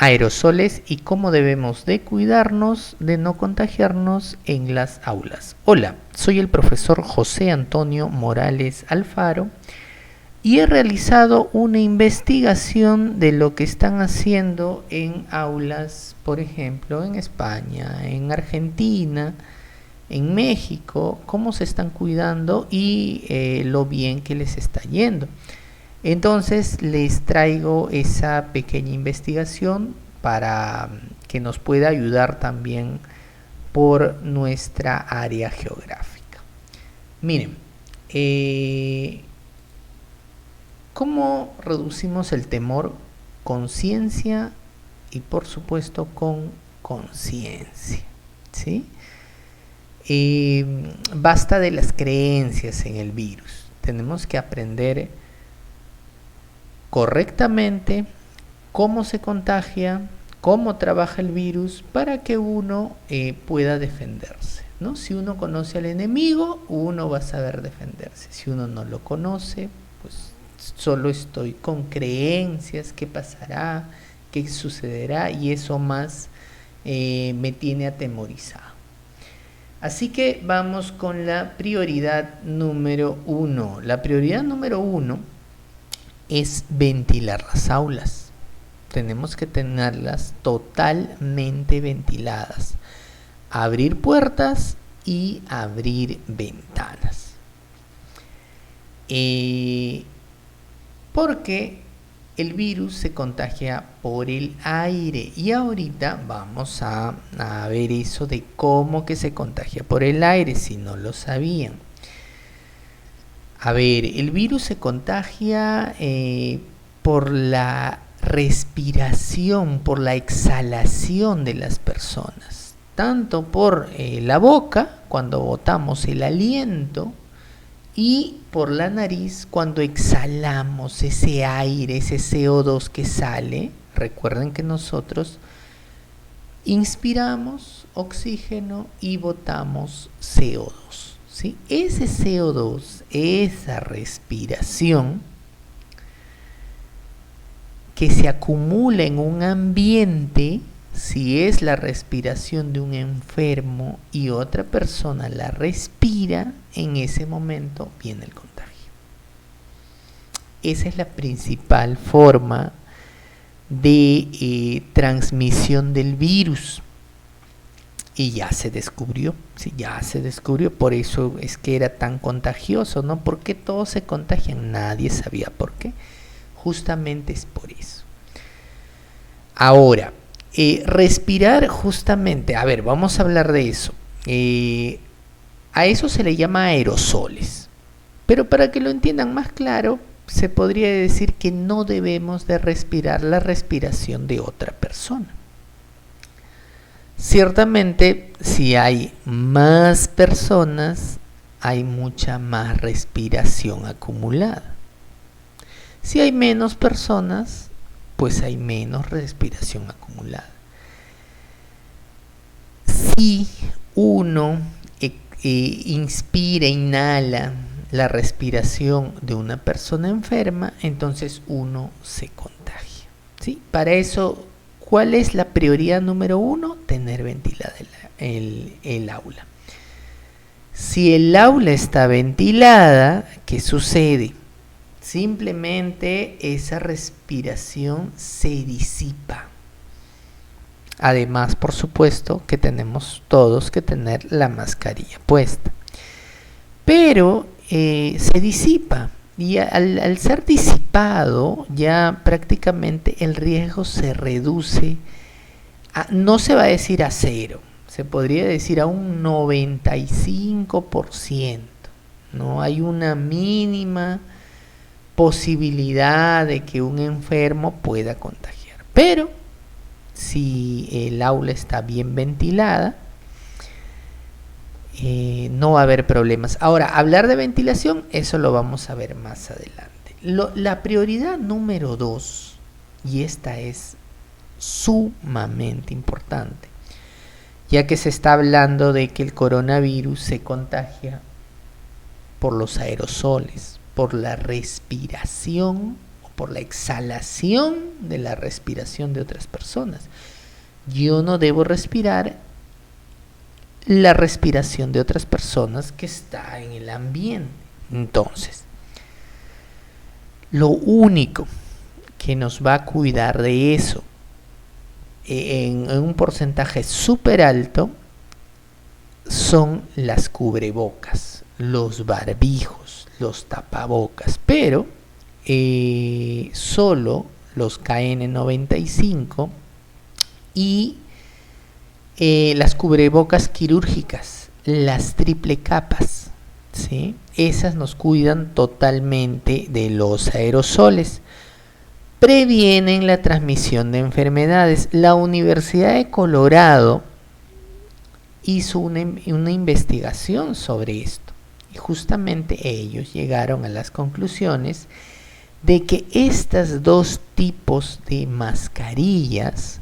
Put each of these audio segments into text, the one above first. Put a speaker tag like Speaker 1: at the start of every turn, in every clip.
Speaker 1: aerosoles y cómo debemos de cuidarnos de no contagiarnos en las aulas. Hola, soy el profesor José Antonio Morales Alfaro y he realizado una investigación de lo que están haciendo en aulas, por ejemplo, en España, en Argentina, en México, cómo se están cuidando y lo bien que les está yendo. Entonces les traigo esa pequeña investigación para que nos pueda ayudar también por nuestra área geográfica. Miren, ¿cómo reducimos el temor? Con ciencia y por supuesto con conciencia, ¿sí? Basta de las creencias en el virus. Tenemos que aprender correctamente cómo se contagia, cómo trabaja el virus para que uno pueda defenderse, ¿no? Si uno conoce al enemigo, uno va a saber defenderse. Si uno no lo conoce, pues solo estoy con creencias, qué pasará, qué sucederá, y eso más me tiene atemorizado. Así que vamos con la prioridad número 1. La prioridad número 1 es ventilar las aulas. Tenemos que tenerlas totalmente ventiladas. Abrir puertas y abrir ventanas. Porque el virus se contagia por el aire. Y ahorita vamos a ver eso de cómo que se contagia por el aire, si no lo sabían. A ver, el virus se contagia por la respiración, por la exhalación de las personas, tanto por la boca, cuando botamos el aliento, y por la nariz, cuando exhalamos ese aire, ese CO2 que sale. Recuerden que nosotros inspiramos oxígeno y botamos CO2. ¿Sí? Ese CO2, esa respiración que se acumula en un ambiente, si es la respiración de un enfermo y otra persona la respira, en ese momento viene el contagio. Esa es la principal forma de transmisión del virus. Y ya se descubrió, sí, ya se descubrió, por eso es que era tan contagioso, ¿no? ¿Por qué todos se contagian? Nadie sabía por qué. Justamente es por eso. Ahora, respirar justamente, a ver, vamos a hablar de eso. A eso se le llama aerosoles. Pero para que lo entiendan más claro, se podría decir que no debemos de respirar la respiración de otra persona. Ciertamente, si hay más personas, hay mucha más respiración acumulada. Si hay menos personas, pues hay menos respiración acumulada. Si uno inspira, inhala la respiración de una persona enferma, entonces uno se contagia, ¿sí? Para eso, ¿cuál es la prioridad número 1? Tener ventilada el aula. Si el aula está ventilada, ¿qué sucede? Simplemente esa respiración se disipa. Además, por supuesto, que tenemos todos que tener la mascarilla puesta. Pero se disipa. Y al ser disipado, ya prácticamente el riesgo se reduce, no se va a decir a 0, se podría decir a un 95%. No hay una mínima posibilidad de que un enfermo pueda contagiar. Pero si el aula está bien ventilada, no va a haber problemas. Ahora, hablar de ventilación, eso lo vamos a ver más adelante. La prioridad número 2, y esta es sumamente importante, ya que se está hablando de que el coronavirus se contagia por los aerosoles, por la respiración o por la exhalación de la respiración de otras personas. Yo no debo respirar la respiración de otras personas que está en el ambiente. Entonces, lo único que nos va a cuidar de eso en un porcentaje súper alto son las cubrebocas, los barbijos, los tapabocas, pero solo los KN95 y las cubrebocas quirúrgicas, las triple capas, ¿sí? Esas nos cuidan totalmente de los aerosoles, previenen la transmisión de enfermedades. La Universidad de Colorado hizo una investigación sobre esto y justamente ellos llegaron a las conclusiones de que estos dos tipos de mascarillas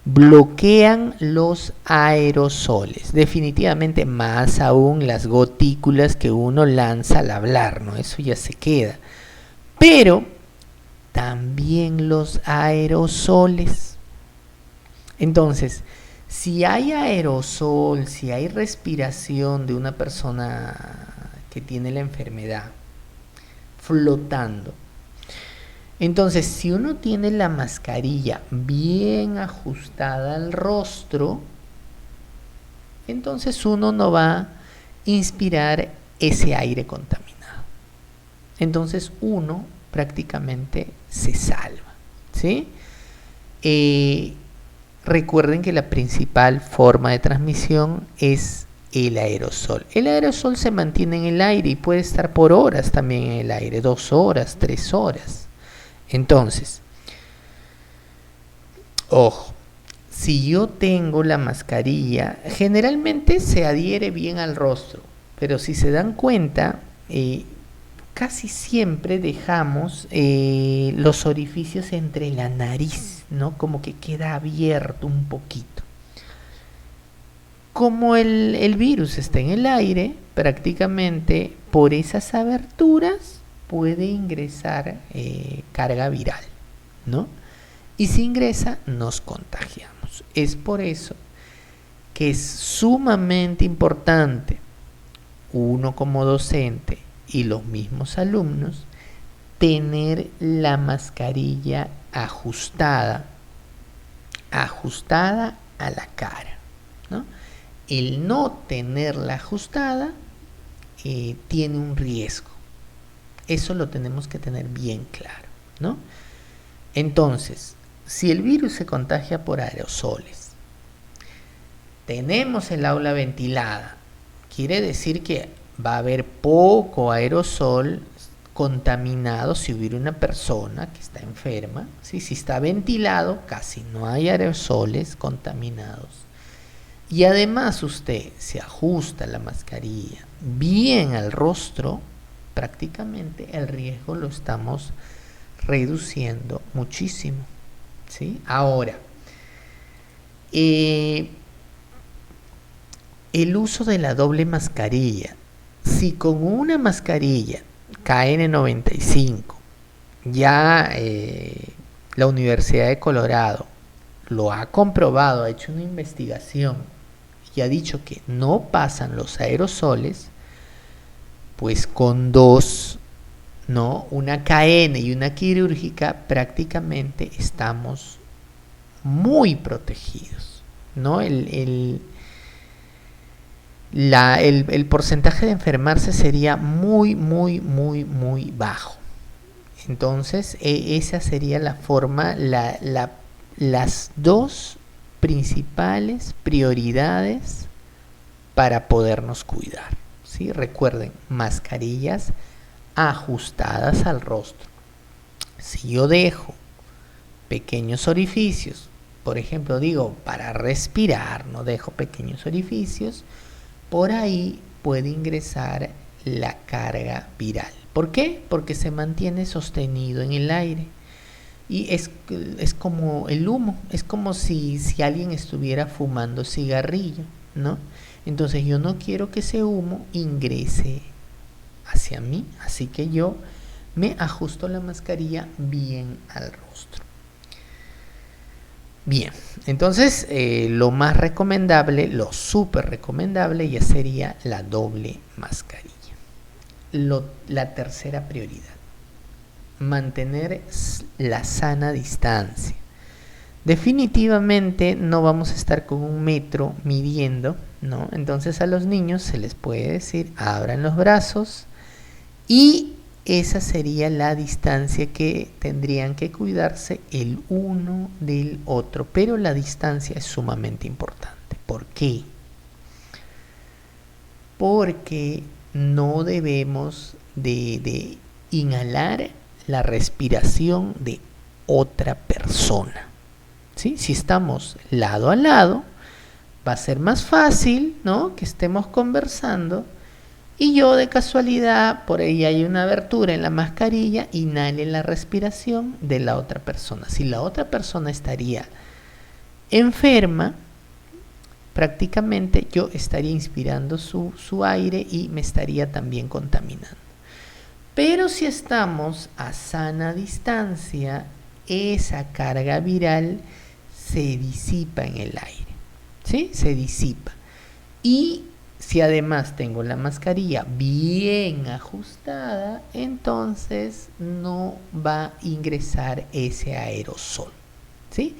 Speaker 1: bloquean los aerosoles, definitivamente, más aún las gotículas que uno lanza al hablar, ¿no? Eso ya se queda, pero también los aerosoles. Entonces, si hay aerosol, si hay respiración de una persona que tiene la enfermedad flotando, entonces si uno tiene la mascarilla bien ajustada al rostro, entonces uno no va a inspirar ese aire contaminado. Entonces uno prácticamente se salva, ¿sí? Recuerden que la principal forma de transmisión es el aerosol. El aerosol se mantiene en el aire y puede estar por horas también en el aire, 2 horas, 3 horas. Entonces, ojo, si yo tengo la mascarilla, generalmente se adhiere bien al rostro, pero si se dan cuenta, casi siempre dejamos los orificios entre la nariz, ¿no? Como que queda abierto un poquito. Como el virus está en el aire, prácticamente por esas aberturas puede ingresar carga viral, ¿no? Y si ingresa, nos contagiamos. Es por eso que es sumamente importante, uno como docente y los mismos alumnos, tener la mascarilla ajustada a la cara, ¿no? El no tenerla ajustada tiene un riesgo. Eso lo tenemos que tener bien claro, ¿no? Entonces, si el virus se contagia por aerosoles, tenemos el aula ventilada, quiere decir que va a haber poco aerosol contaminado si hubiera una persona que está enferma, ¿sí? Si está ventilado, casi no hay aerosoles contaminados. Y además usted se ajusta la mascarilla bien al rostro, prácticamente el riesgo lo estamos reduciendo muchísimo, ¿sí? Ahora, el uso de la doble mascarilla. Si con una mascarilla KN95 ya la Universidad de Colorado lo ha comprobado, ha hecho una investigación y ha dicho que no pasan los aerosoles, pues con dos, ¿no? Una KN y una quirúrgica, prácticamente estamos muy protegidos, ¿no? El porcentaje de enfermarse sería muy bajo. Entonces, esa sería la forma, las dos principales prioridades para podernos cuidar, ¿sí? Recuerden, mascarillas ajustadas al rostro. Si yo dejo pequeños orificios, por ejemplo, digo, para respirar, no dejo pequeños orificios, por ahí puede ingresar la carga viral. ¿Por qué? Porque se mantiene sostenido en el aire. Y es como el humo, es como si alguien estuviera fumando cigarrillo, ¿no? Entonces yo no quiero que ese humo ingrese hacia mí, así que yo me ajusto la mascarilla bien al rostro. Bien, entonces lo más recomendable, lo súper recomendable ya sería la doble mascarilla. La tercera prioridad, mantener la sana distancia. Definitivamente no vamos a estar con 1 metro midiendo, ¿no? Entonces a los niños se les puede decir, abran los brazos, y esa sería la distancia que tendrían que cuidarse el uno del otro. Pero la distancia es sumamente importante. ¿Por qué? Porque no debemos de inhalar la respiración de otra persona, ¿sí? Si estamos lado a lado, va a ser más fácil, ¿no?, que estemos conversando y yo de casualidad, por ahí hay una abertura en la mascarilla, inhale la respiración de la otra persona. Si la otra persona estaría enferma, prácticamente yo estaría inspirando su aire y me estaría también contaminando. Pero si estamos a sana distancia, esa carga viral se disipa en el aire, ¿sí? Se disipa. Y si además tengo la mascarilla bien ajustada, entonces no va a ingresar ese aerosol, ¿sí?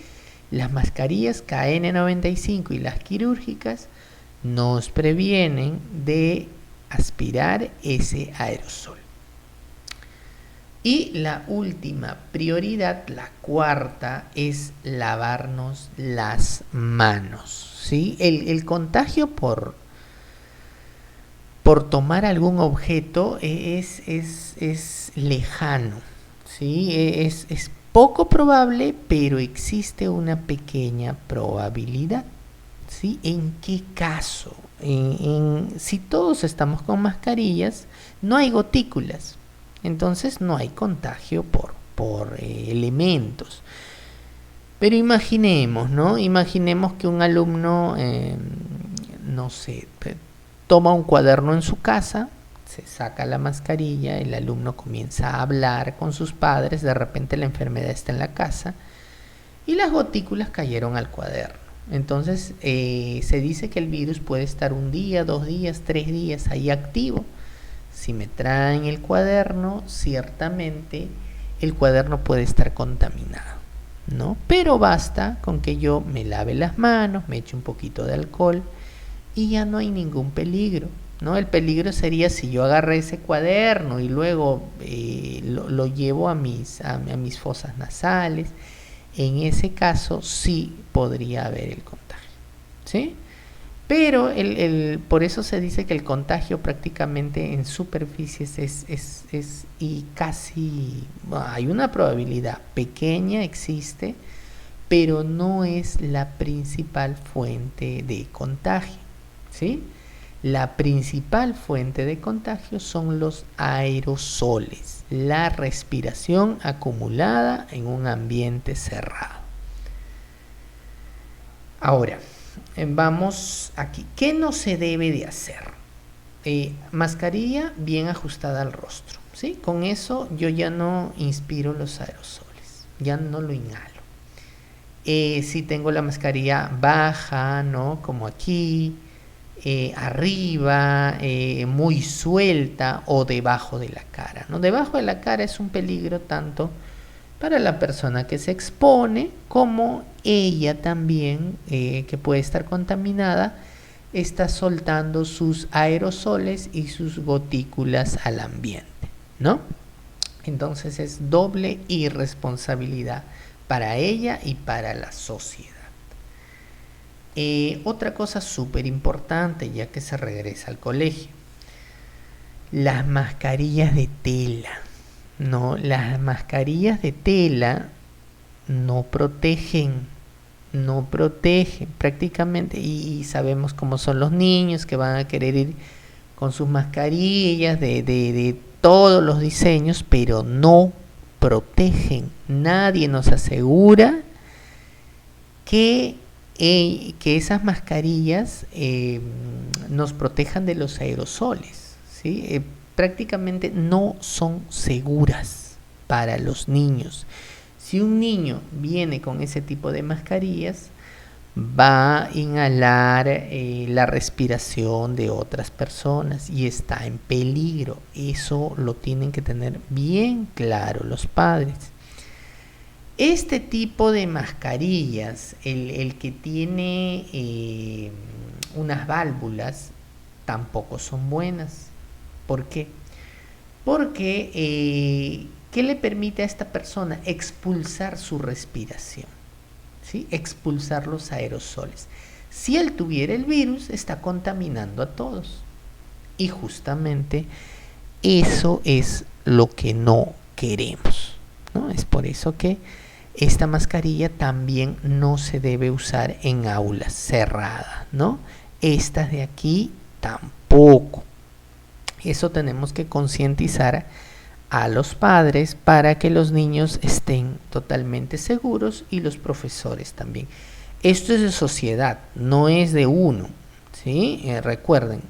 Speaker 1: Las mascarillas KN95 y las quirúrgicas nos previenen de aspirar ese aerosol. Y la última prioridad, la cuarta, es lavarnos las manos, ¿sí? El contagio por tomar algún objeto es lejano, ¿sí? Es poco probable, pero existe una pequeña probabilidad, ¿sí? ¿En qué caso? Si todos estamos con mascarillas, no hay gotículas, entonces no hay contagio por elementos. Pero imaginemos, ¿no? Imaginemos que un alumno, no sé, toma un cuaderno en su casa, se saca la mascarilla, el alumno comienza a hablar con sus padres, de repente la enfermedad está en la casa y las gotículas cayeron al cuaderno. Entonces se dice que el virus puede estar 1 día, 2 días, 3 días ahí activo. Si me traen el cuaderno, ciertamente el cuaderno puede estar contaminado, ¿no? Pero basta con que yo me lave las manos, me eche un poquito de alcohol y ya no hay ningún peligro, ¿no? El peligro sería si yo agarré ese cuaderno y luego lo llevo a mis fosas nasales. En ese caso sí podría haber el contagio, ¿sí? Pero por eso se dice que el contagio prácticamente en superficies es y casi, hay una probabilidad pequeña, existe, pero no es la principal fuente de contagio, ¿sí? La principal fuente de contagio son los aerosoles, la respiración acumulada en un ambiente cerrado. Ahora, vamos aquí. ¿Qué no se debe de hacer? Mascarilla bien ajustada al rostro, ¿sí? Con eso yo ya no inspiro los aerosoles, ya no lo inhalo. Si tengo la mascarilla baja, ¿no?, como aquí, arriba, muy suelta o debajo de la cara, ¿no? Debajo de la cara es un peligro tanto para la persona que se expone como ella también, que puede estar contaminada, está soltando sus aerosoles y sus gotículas al ambiente, ¿no? Entonces es doble irresponsabilidad para ella y para la sociedad. Otra cosa súper importante, ya que se regresa al colegio, las mascarillas de tela, ¿no? Las mascarillas de tela no protegen prácticamente, y sabemos cómo son los niños que van a querer ir con sus mascarillas de todos los diseños, pero no protegen. Nadie nos asegura que esas mascarillas nos protejan de los aerosoles, ¿sí? prácticamente no son seguras para los niños. Si un niño viene con ese tipo de mascarillas, va a inhalar la respiración de otras personas y está en peligro. Eso lo tienen que tener bien claro los padres. Este tipo de mascarillas, el que tiene unas válvulas, tampoco son buenas. ¿Por qué? Porque ¿qué le permite a esta persona? Expulsar su respiración, ¿sí? Expulsar los aerosoles. Si él tuviera el virus, está contaminando a todos. Y justamente eso es lo que no queremos, ¿no? Es por eso que esta mascarilla también no se debe usar en aulas cerradas, ¿no? Estas de aquí tampoco. Eso tenemos que concientizar a los padres para que los niños estén totalmente seguros y los profesores también. Esto es de sociedad, no es de uno, ¿sí? Recuerden,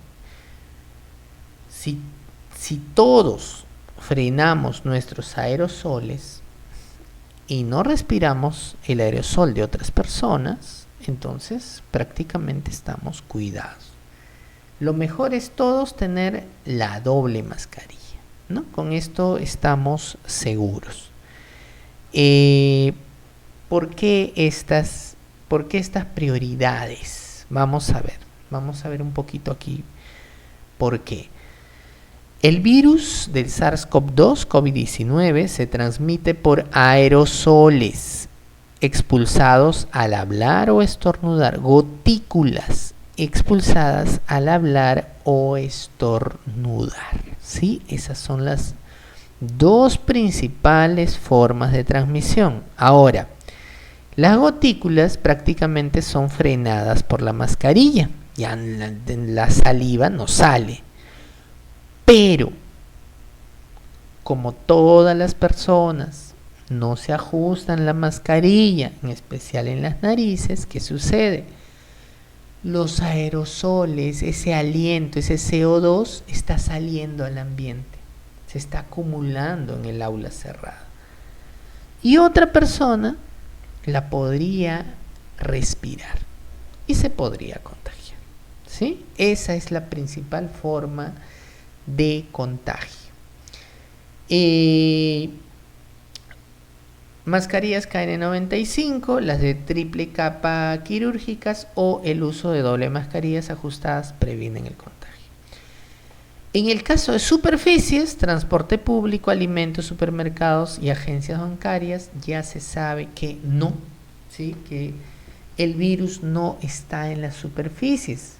Speaker 1: si todos frenamos nuestros aerosoles y no respiramos el aerosol de otras personas, entonces prácticamente estamos cuidados. Lo mejor es todos tener la doble mascarilla, ¿no? Con esto estamos seguros. ¿Por qué estas prioridades? Vamos a ver un poquito aquí por qué. El virus del SARS-CoV-2, COVID-19, se transmite por aerosoles expulsados al hablar o estornudar, gotículas expulsadas al hablar o estornudar, ¿sí? Esas son las dos principales formas de transmisión. Ahora, las gotículas prácticamente son frenadas por la mascarilla, ya en la saliva no sale. Pero, como todas las personas no se ajustan la mascarilla, en especial en las narices, ¿qué sucede? Los aerosoles, ese aliento, ese CO2 está saliendo al ambiente, se está acumulando en el aula cerrada. Y otra persona la podría respirar y se podría contagiar, ¿sí? Esa es la principal forma de contagio. Mascarillas KN95, las de triple capa quirúrgicas o el uso de doble mascarillas ajustadas previenen el contagio. En el caso de superficies, transporte público, alimentos, supermercados y agencias bancarias, ya se sabe que no, ¿sí? Que el virus no está en las superficies.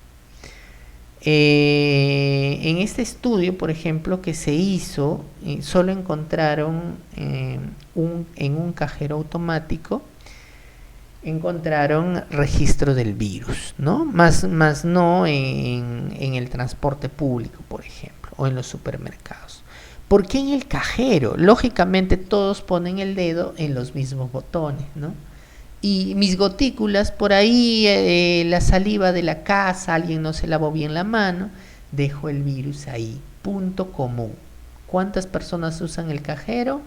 Speaker 1: En este estudio, por ejemplo, que se hizo, solo encontraron en un cajero automático, encontraron registro del virus, ¿no? Más no en el transporte público, por ejemplo, o en los supermercados. ¿Por qué en el cajero? Lógicamente todos ponen el dedo en los mismos botones, ¿no? Y mis gotículas, por ahí la saliva de la casa, alguien no se lavó bien la mano, dejo el virus ahí, punto común. ¿Cuántas personas usan el cajero?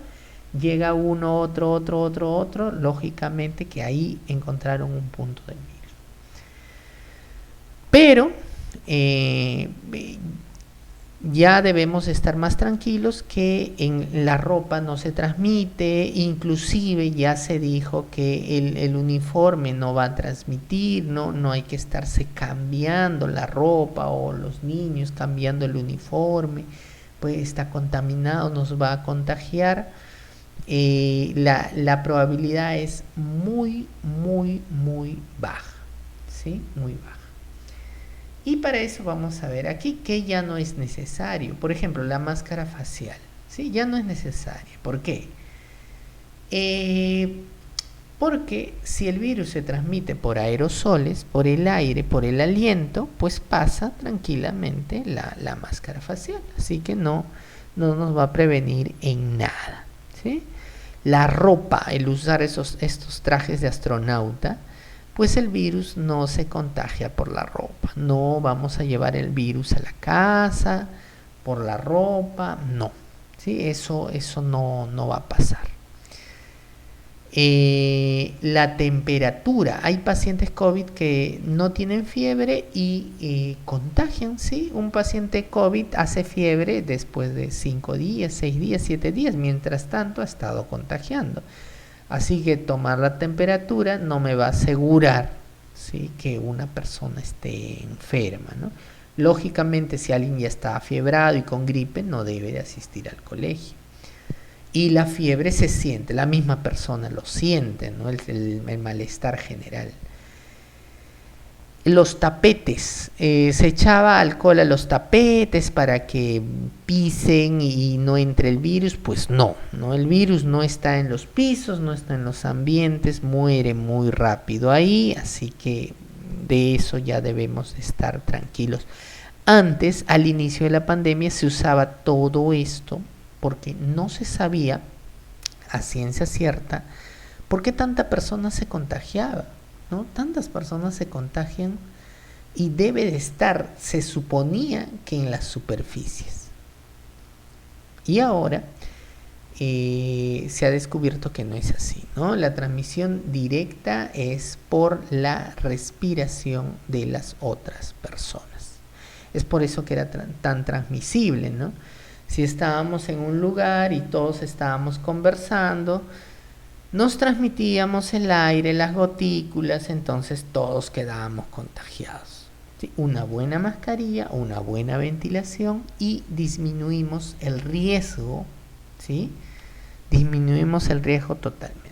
Speaker 1: Llega uno, otro, lógicamente que ahí encontraron un punto del virus. Pero ya debemos estar más tranquilos que en la ropa no se transmite, inclusive ya se dijo que el uniforme no va a transmitir, no hay que estarse cambiando la ropa o los niños cambiando el uniforme, pues está contaminado, nos va a contagiar. La probabilidad es muy baja, ¿sí? Muy baja. Y para eso vamos a ver aquí que ya no es necesario. Por ejemplo, la máscara facial, ¿sí? Ya no es necesaria. ¿Por qué? Porque si el virus se transmite por aerosoles, por el aire, por el aliento, pues pasa tranquilamente la máscara facial. Así que no nos va a prevenir en nada, ¿sí? La ropa, el usar estos trajes de astronauta, pues el virus no se contagia por la ropa. No vamos a llevar el virus a la casa por la ropa, no, ¿sí? Eso no va a pasar. La temperatura, hay pacientes COVID que no tienen fiebre y contagian, ¿sí? Un paciente COVID hace fiebre después de 5 días, 6 días, 7 días, mientras tanto ha estado contagiando. Así que tomar la temperatura no me va a asegurar, ¿sí?, que una persona esté enferma, ¿no? Lógicamente, si alguien ya está afiebrado y con gripe, no debe de asistir al colegio. Y la fiebre se siente, la misma persona lo siente, ¿no? El malestar general. Los tapetes, se echaba alcohol a los tapetes para que pisen y no entre el virus. Pues no, el virus no está en los pisos, no está en los ambientes, muere muy rápido ahí, así que de eso ya debemos estar tranquilos. Antes, al inicio de la pandemia, se usaba todo esto porque no se sabía a ciencia cierta por qué tanta persona se contagiaba, ¿no? Tantas personas se contagian y debe de estar, se suponía, que en las superficies. Y ahora se ha descubierto que no es así, ¿no? La transmisión directa es por la respiración de las otras personas. Es por eso que era tan transmisible, ¿no? Si estábamos en un lugar y todos estábamos conversando, nos transmitíamos el aire, las gotículas, entonces todos quedábamos contagiados. ¿Sí? Una buena mascarilla, una buena ventilación y disminuimos el riesgo, ¿sí? Disminuimos el riesgo totalmente.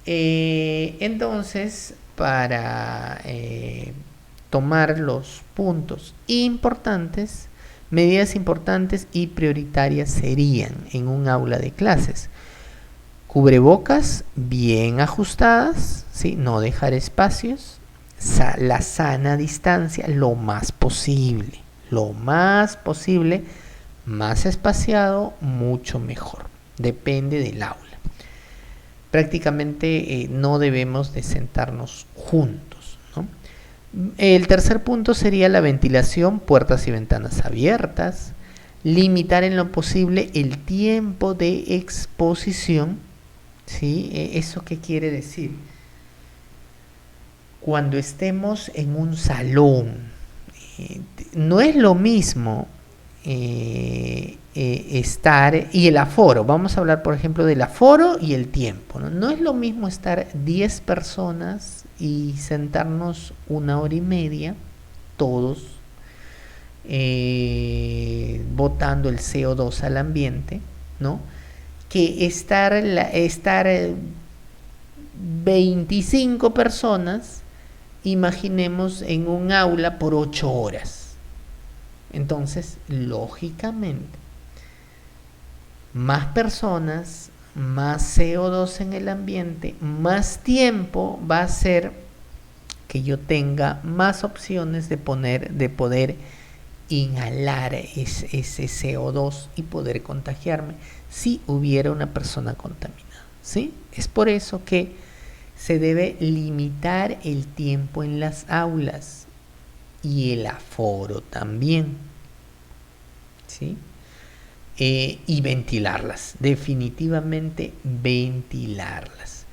Speaker 1: Entonces, para tomar los puntos importantes, medidas importantes y prioritarias serían en un aula de clases: cubrebocas bien ajustadas, ¿sí? No dejar espacios, la sana distancia lo más posible, más espaciado, mucho mejor, depende del aula. Prácticamente no debemos de sentarnos juntos, ¿no? El tercer punto sería la ventilación, puertas y ventanas abiertas, limitar en lo posible el tiempo de exposición, ¿sí? ¿Eso qué quiere decir? Cuando estemos en un salón, no es lo mismo estar, y el aforo, vamos a hablar por ejemplo del aforo y el tiempo, ¿no? No es lo mismo estar 10 personas y sentarnos 1 hora y media, todos botando el CO2 al ambiente, ¿no? Que estar 25 personas, imaginemos, en un aula por 8 horas. Entonces, lógicamente, más personas, más CO2 en el ambiente, más tiempo va a hacer que yo tenga más opciones de poder inhalar ese CO2 y poder contagiarme si hubiera una persona contaminada, ¿sí? Es por eso que se debe limitar el tiempo en las aulas y el aforo también, ¿sí? Y ventilarlas, definitivamente ventilarlas.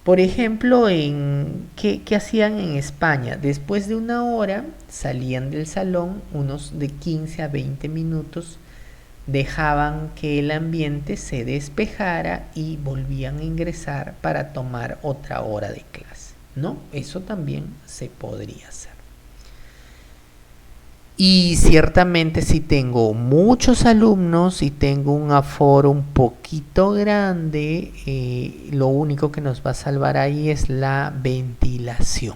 Speaker 1: Por ejemplo, ¿qué hacían en España? Después de 1 hora salían del salón, unos de 15 a 20 minutos, dejaban que el ambiente se despejara y volvían a ingresar para tomar otra hora de clase, ¿no? Eso también se podría hacer. Y ciertamente si tengo muchos alumnos y tengo un aforo un poquito grande, lo único que nos va a salvar ahí es la ventilación.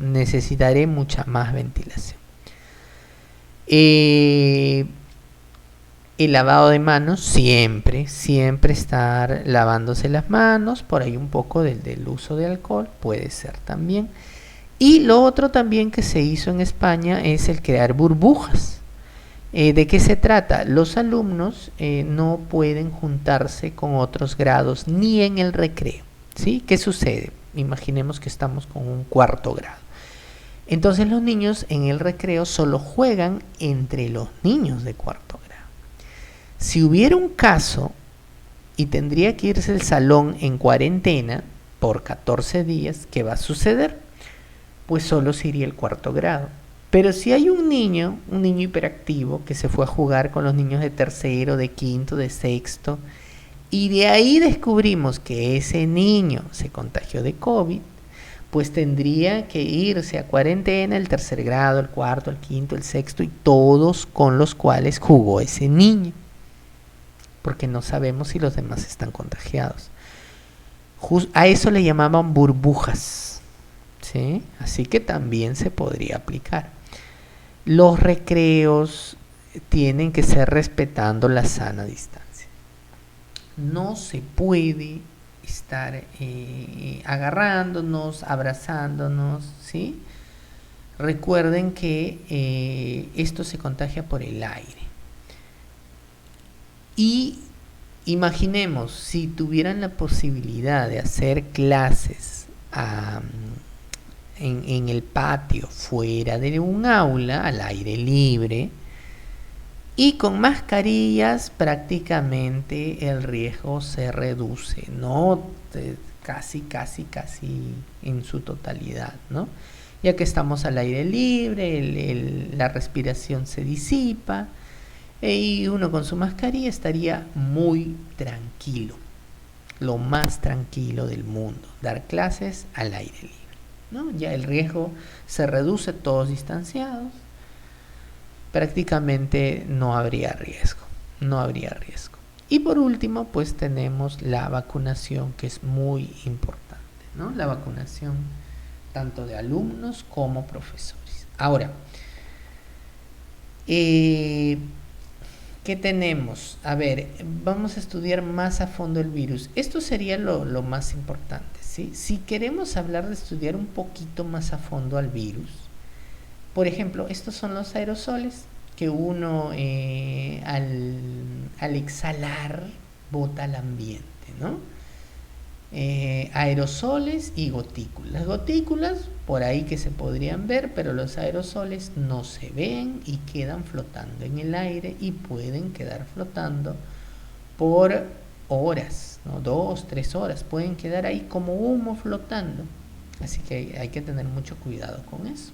Speaker 1: Necesitaré mucha más ventilación. El lavado de manos, siempre estar lavándose las manos, por ahí un poco del uso de alcohol puede ser también. Y lo otro también que se hizo en España es el crear burbujas. ¿De qué se trata? Los alumnos no pueden juntarse con otros grados ni en el recreo, ¿sí? ¿Qué sucede? Imaginemos que estamos con un 4º grado. Entonces los niños en el recreo solo juegan entre los niños de cuarto grado. Si hubiera un caso y tendría que irse el salón en cuarentena por 14 días, ¿qué va a suceder? Pues solo se iría el cuarto grado. Pero si hay un niño hiperactivo que se fue a jugar con los niños de tercero, de quinto, de sexto, y de ahí descubrimos que ese niño se contagió de COVID, pues tendría que irse a cuarentena el tercer grado, el cuarto, el quinto, el sexto y todos con los cuales jugó ese niño, porque no sabemos si los demás están contagiados. A eso le llamaban burbujas, ¿sí? Así que también se podría aplicar. Los recreos tienen que ser respetando la sana distancia. No se puede estar agarrándonos, abrazándonos, ¿sí? Recuerden que esto se contagia por el aire. Y imaginemos si tuvieran la posibilidad de hacer clases en el patio, fuera de un aula, al aire libre, y con mascarillas prácticamente el riesgo se reduce, ¿no? Casi en su totalidad, ¿no? Ya que estamos al aire libre, la respiración se disipa y uno con su mascarilla estaría muy tranquilo, lo más tranquilo del mundo, dar clases al aire libre, ¿no? Ya el riesgo se reduce, todos distanciados, prácticamente no habría riesgo. Y por último, pues tenemos la vacunación, que es muy importante, ¿no? La vacunación tanto de alumnos como profesores. Ahora, ¿qué tenemos? A ver, vamos a estudiar más a fondo el virus. Esto sería lo más importante, ¿sí? Si queremos hablar de estudiar un poquito más a fondo al virus, por ejemplo, estos son los aerosoles que uno al exhalar bota al ambiente, ¿no? Aerosoles y gotículas. Las gotículas por ahí que se podrían ver, pero los aerosoles no se ven y quedan flotando en el aire y pueden quedar flotando por horas, ¿no? 2, 3 horas, pueden quedar ahí como humo flotando. Así que hay que tener mucho cuidado con eso.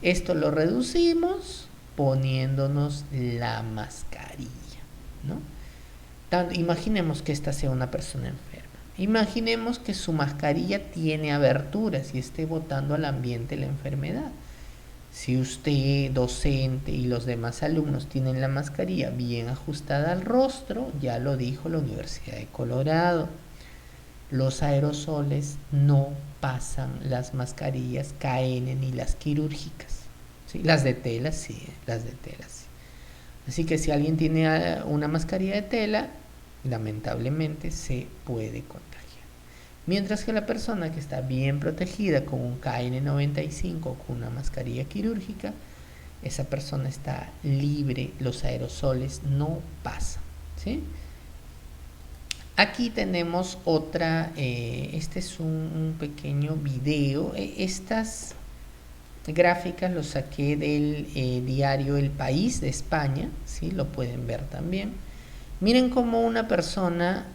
Speaker 1: Esto lo reducimos poniéndonos la mascarilla, ¿no? Imaginemos que esta sea una persona enferma. Imaginemos que su mascarilla tiene aberturas y esté botando al ambiente la enfermedad. Si usted, docente, y los demás alumnos tienen la mascarilla bien ajustada al rostro, ya lo dijo la Universidad de Colorado, los aerosoles no pasan las mascarillas KN ni las quirúrgicas, ¿sí? Las de tela sí. Así que si alguien tiene una mascarilla de tela, lamentablemente se puede contagiar. Mientras que la persona que está bien protegida con un KN95 o con una mascarilla quirúrgica, esa persona está libre, los aerosoles no pasan, ¿sí? Aquí tenemos otra, este es un pequeño video. Estas gráficas los saqué del diario El País de España, ¿sí? Lo pueden ver también. Miren cómo una persona,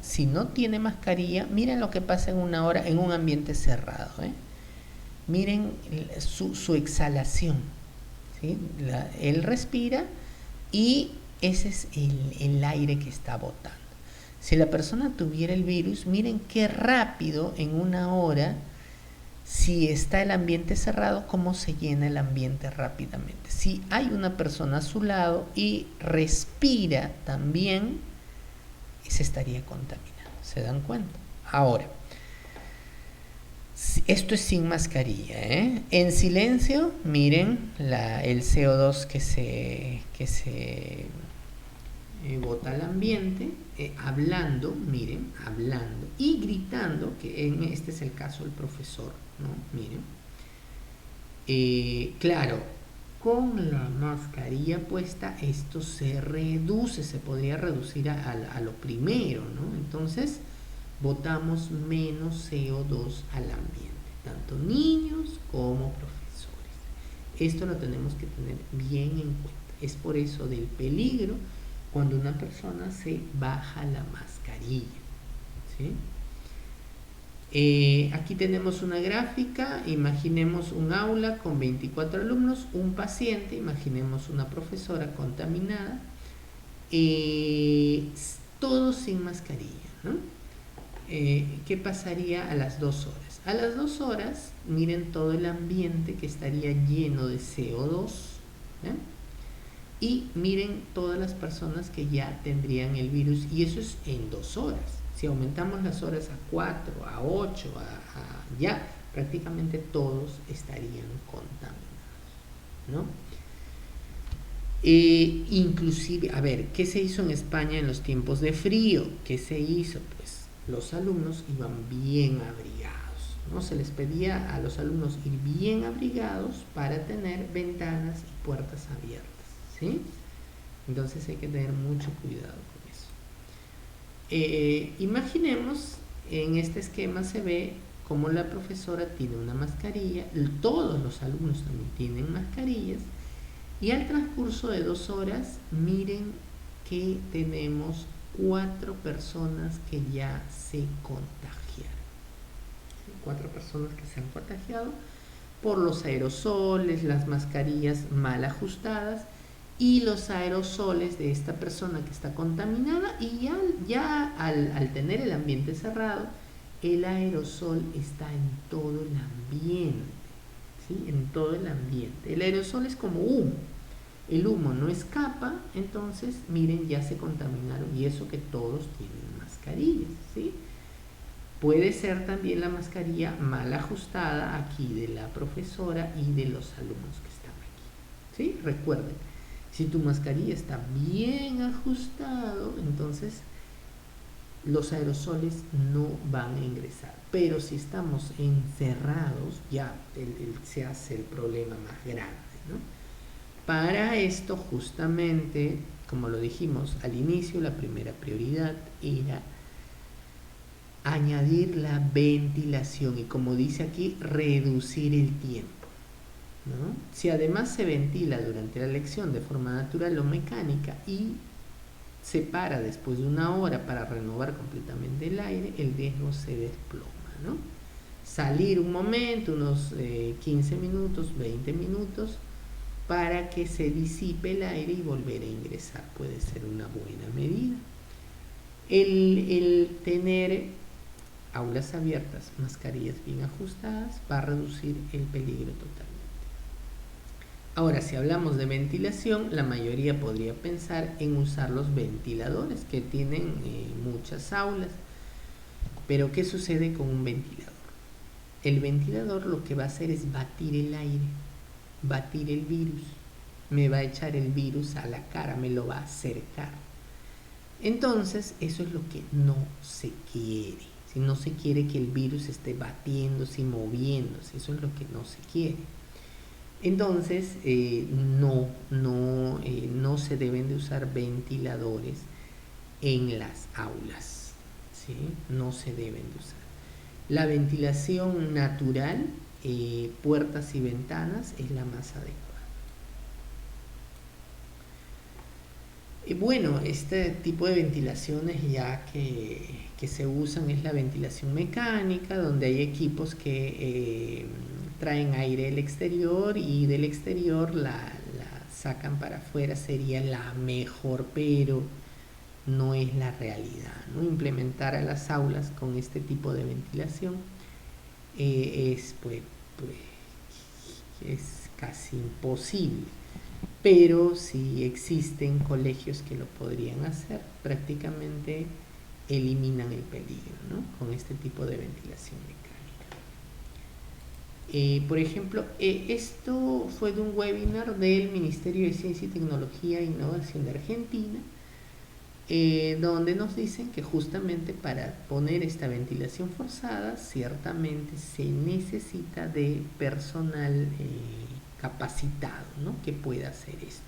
Speaker 1: si no tiene mascarilla, miren lo que pasa en una hora en un ambiente cerrado, Miren su exhalación, ¿sí? Él respira y ese es el aire que está botando. Si la persona tuviera el virus, miren qué rápido en una hora, si está el ambiente cerrado, cómo se llena el ambiente rápidamente. Si hay una persona a su lado y respira también, se estaría contaminando. ¿Se dan cuenta? Ahora, esto es sin mascarilla, En silencio, miren el CO2 que se bota al ambiente, hablando y gritando, que en este es el caso del profesor, ¿no? Miren, claro, con la mascarilla puesta esto se reduce, se podría reducir a lo primero, ¿no? Entonces botamos menos CO2 al ambiente. tanto niños como profesores. Esto lo tenemos que tener bien en cuenta. Es por eso del peligro cuando una persona se baja la mascarilla, ¿sí? Aquí tenemos una gráfica, imaginemos un aula con 24 alumnos, un paciente, imaginemos una profesora contaminada, todos sin mascarilla, ¿no? ¿Qué pasaría a las 2 horas? A las 2 horas, miren todo el ambiente que estaría lleno de CO2, ¿eh? Y miren todas las personas que ya tendrían el virus, y eso es en 2 horas. Si aumentamos las horas a 4, a 8, ya prácticamente todos estarían contaminados, ¿no? Inclusive, a ver, ¿qué se hizo en España en los tiempos de frío? ¿Qué se hizo? Pues los alumnos iban bien abrigados, ¿no? Se les pedía a los alumnos ir bien abrigados para tener ventanas y puertas abiertas, ¿sí? Entonces hay que tener mucho cuidado con eso. Imaginemos, en este esquema se ve como la profesora tiene una mascarilla, todos los alumnos también tienen mascarillas, y al transcurso de 2 horas, miren que tenemos 4 personas que ya se contagiaron. 4 personas que se han contagiado por los aerosoles, las mascarillas mal ajustadas y los aerosoles de esta persona que está contaminada, y ya al tener el ambiente cerrado, el aerosol está en todo el ambiente, ¿sí? En todo el ambiente. El aerosol es como humo. El humo no escapa, entonces miren, ya se contaminaron, y eso que todos tienen mascarillas, ¿sí? Puede ser también la mascarilla mal ajustada aquí de la profesora y de los alumnos que están aquí, ¿sí? Recuerden, si tu mascarilla está bien ajustado, entonces los aerosoles no van a ingresar. Pero si estamos encerrados, ya se hace el problema más grande, ¿no? Para esto, justamente, como lo dijimos al inicio, la primera prioridad era añadir la ventilación y, como dice aquí, reducir el tiempo, ¿no? Si además se ventila durante la lección de forma natural o mecánica y se para después de 1 hora para renovar completamente el aire, el riesgo se desploma, ¿no? Salir un momento, unos 15 minutos, 20 minutos, para que se disipe el aire y volver a ingresar puede ser una buena medida. El tener aulas abiertas, mascarillas bien ajustadas, va a reducir el peligro totalmente. Ahora, si hablamos de ventilación, la mayoría podría pensar en usar los ventiladores que tienen muchas aulas. Pero ¿qué sucede con un ventilador? El ventilador lo que va a hacer es batir el aire, batir el virus, me va a echar el virus a la cara, me lo va a acercar. Entonces, eso es lo que no se quiere. Si no se quiere que el virus esté batiéndose y moviéndose, eso es lo que no se quiere. Entonces, no se deben de usar ventiladores en las aulas, ¿sí? No se deben de usar. La ventilación natural, puertas y ventanas, es la más adecuada. Bueno, este tipo de ventilaciones ya que se usan es la ventilación mecánica, donde hay equipos que traen aire del exterior y del exterior la sacan para afuera. Sería la mejor, pero no es la realidad, ¿no? Implementar a las aulas con este tipo de ventilación es casi imposible. Pero si existen colegios que lo podrían hacer, prácticamente eliminan el peligro, ¿no? Con este tipo de ventilación mecánica. Por ejemplo, esto fue de un webinar del Ministerio de Ciencia y Tecnología e Innovación de Argentina, donde nos dicen que justamente para poner esta ventilación forzada, ciertamente se necesita de personal capacitado, ¿no? Que pueda hacer esto.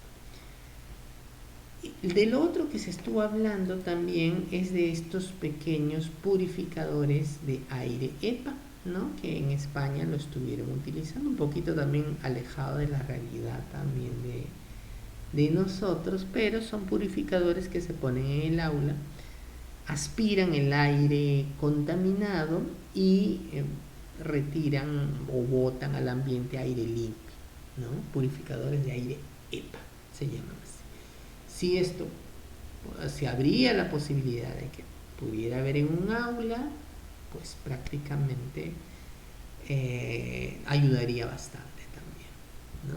Speaker 1: De lo otro que se estuvo hablando también es de estos pequeños purificadores de aire EPA, ¿no? Que en España lo estuvieron utilizando, un poquito también alejado de la realidad también de nosotros, pero son purificadores que se ponen en el aula, aspiran el aire contaminado y retiran o botan al ambiente aire limpio, ¿no? Purificadores de aire EPA se llaman así. Si esto, si habría la posibilidad de que pudiera haber en un aula, pues prácticamente ayudaría bastante también, ¿no?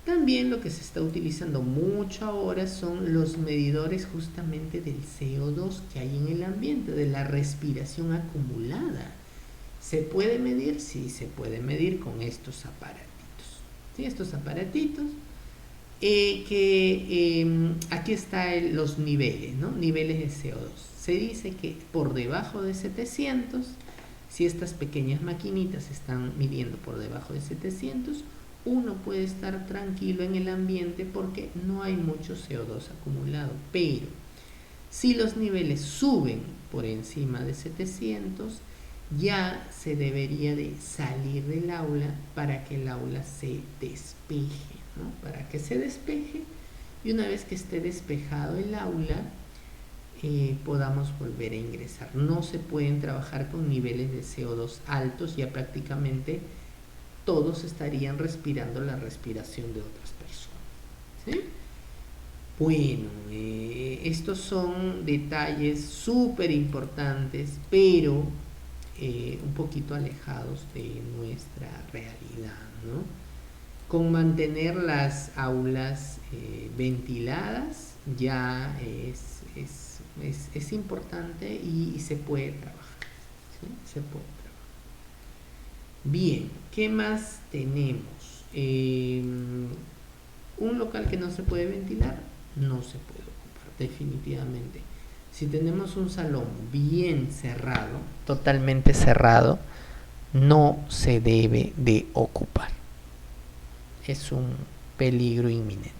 Speaker 1: También lo que se está utilizando mucho ahora son los medidores justamente del CO2 que hay en el ambiente, de la respiración acumulada. ¿Se puede medir? Sí, se puede medir con estos aparatitos. ¿Sí? Estos aparatitos aquí están los niveles, ¿no? Niveles de CO2. Se dice que por debajo de 700, si estas pequeñas maquinitas están midiendo por debajo de 700, uno puede estar tranquilo en el ambiente porque no hay mucho CO2 acumulado. Pero si los niveles suben por encima de 700, ya se debería de salir del aula para que el aula se despeje, ¿no? Para que se despeje, y una vez que esté despejado el aula, podamos volver a ingresar. No se pueden trabajar con niveles de CO2 altos, ya prácticamente todos estarían respirando la respiración de otras personas, ¿sí? Bueno, estos son detalles súper importantes, pero un poquito alejados de nuestra realidad, ¿no? Con mantener las aulas ventiladas ya es importante y se puede trabajar, ¿sí? Se puede trabajar. Bien, ¿qué más tenemos? Un local que no se puede ventilar, no se puede ocupar, definitivamente. Si tenemos un salón bien cerrado, totalmente cerrado, no se debe de ocupar. Es un peligro inminente.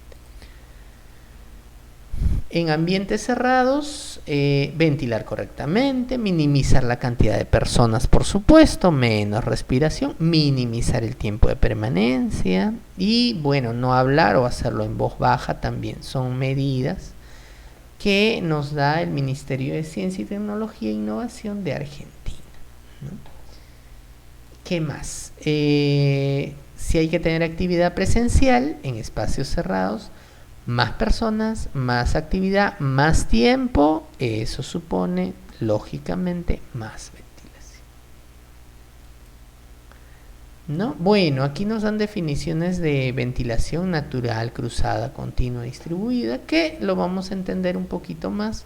Speaker 1: En ambientes cerrados, ventilar correctamente, minimizar la cantidad de personas, por supuesto, menos respiración, minimizar el tiempo de permanencia y, bueno, no hablar o hacerlo en voz baja también son medidas que nos da el Ministerio de Ciencia y Tecnología e Innovación de Argentina, ¿no? ¿Qué más? Si hay que tener actividad presencial en espacios cerrados, más personas, más actividad, más tiempo, eso supone lógicamente más ventilación, ¿no? Bueno, aquí nos dan definiciones de ventilación natural, cruzada, continua, distribuida, que lo vamos a entender un poquito más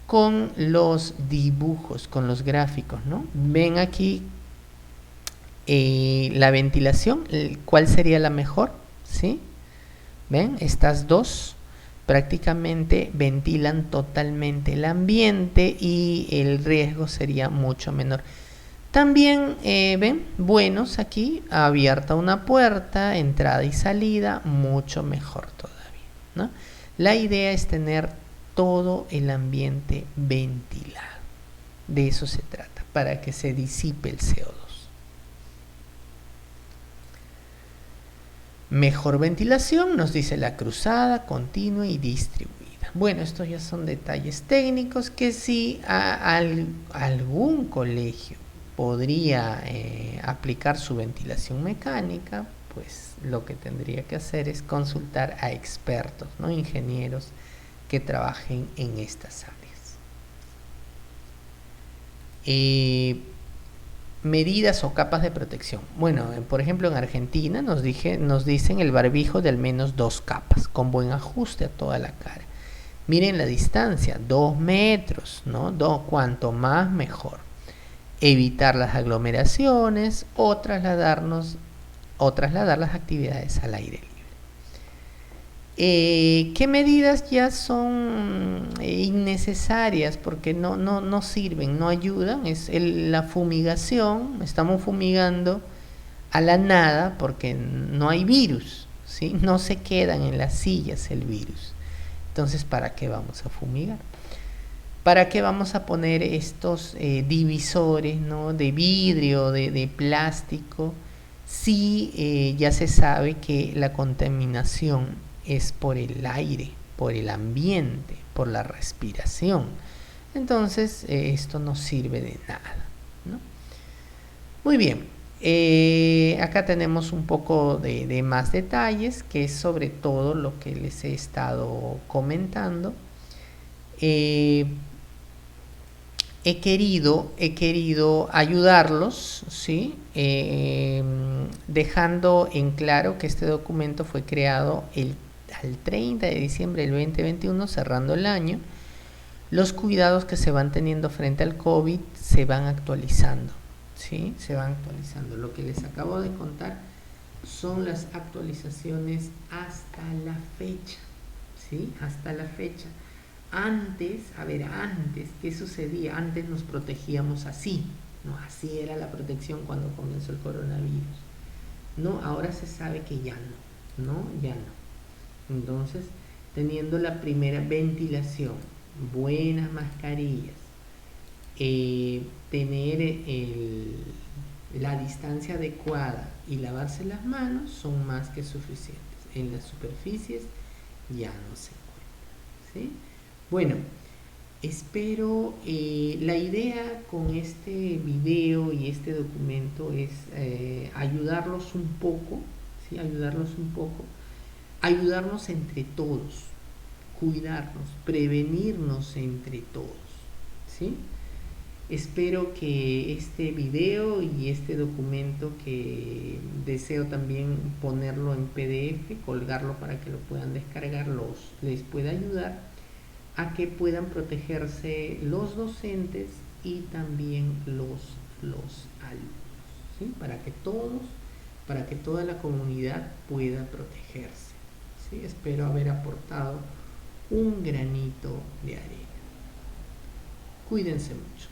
Speaker 1: con los dibujos, con los gráficos, ¿no? Ven aquí la ventilación, ¿cuál sería la mejor? ¿Sí? ¿Ven? Estas dos prácticamente ventilan totalmente el ambiente y el riesgo sería mucho menor. También, ven, buenos aquí, abierta una puerta, entrada y salida, mucho mejor todavía, ¿no? La idea es tener todo el ambiente ventilado. De eso se trata, para que se disipe el CO2. Mejor ventilación, nos dice la cruzada, continua y distribuida. Bueno, estos ya son detalles técnicos que si algún colegio podría aplicar su ventilación mecánica, pues lo que tendría que hacer es consultar a expertos, ¿no? Ingenieros que trabajen en estas áreas. Medidas o capas de protección. Bueno, por ejemplo en Argentina nos dicen el barbijo de al menos 2 capas, con buen ajuste a toda la cara. Miren la distancia, 2 metros, ¿no? Cuanto más mejor. Evitar las aglomeraciones o trasladar las actividades al aire libre. ¿Qué medidas ya son innecesarias porque no sirven, no ayudan? Es la fumigación. Estamos fumigando a la nada porque no hay virus, ¿sí? No se quedan en las sillas el virus. Entonces, ¿para qué vamos a fumigar? ¿Para qué vamos a poner estos divisores, ¿no? De vidrio, de plástico, si ya se sabe que la contaminación es por el aire, por el ambiente, por la respiración? Entonces esto no sirve de nada, ¿no? Muy bien, acá tenemos un poco de más detalles, que es sobre todo lo que les he estado comentando. He querido ayudarlos, ¿sí? Dejando en claro que este documento fue creado al 30 de diciembre del 2021, cerrando el año. Los cuidados que se van teniendo frente al COVID se van actualizando, ¿sí? Se van actualizando. Lo que les acabo de contar son las actualizaciones hasta la fecha, ¿sí? Hasta la fecha. Antes, ¿qué sucedía? Antes nos protegíamos así, ¿no? Así era la protección cuando comenzó el coronavirus, ¿no? Ahora se sabe que ya no, ¿no? Ya no. Entonces, teniendo la primera ventilación, buenas mascarillas, tener la distancia adecuada y lavarse las manos son más que suficientes. En las superficies ya no se encuentra, ¿sí? Bueno, espero, la idea con este video y este documento es ayudarlos un poco, ¿sí? Ayudarnos entre todos, cuidarnos, prevenirnos entre todos, ¿sí? Espero que este video y este documento, que deseo también ponerlo en PDF, colgarlo para que lo puedan descargar, les pueda ayudar a que puedan protegerse los docentes y también los alumnos, ¿sí? Para que toda la comunidad pueda protegerse, ¿sí? Espero haber aportado un granito de arena. Cuídense mucho.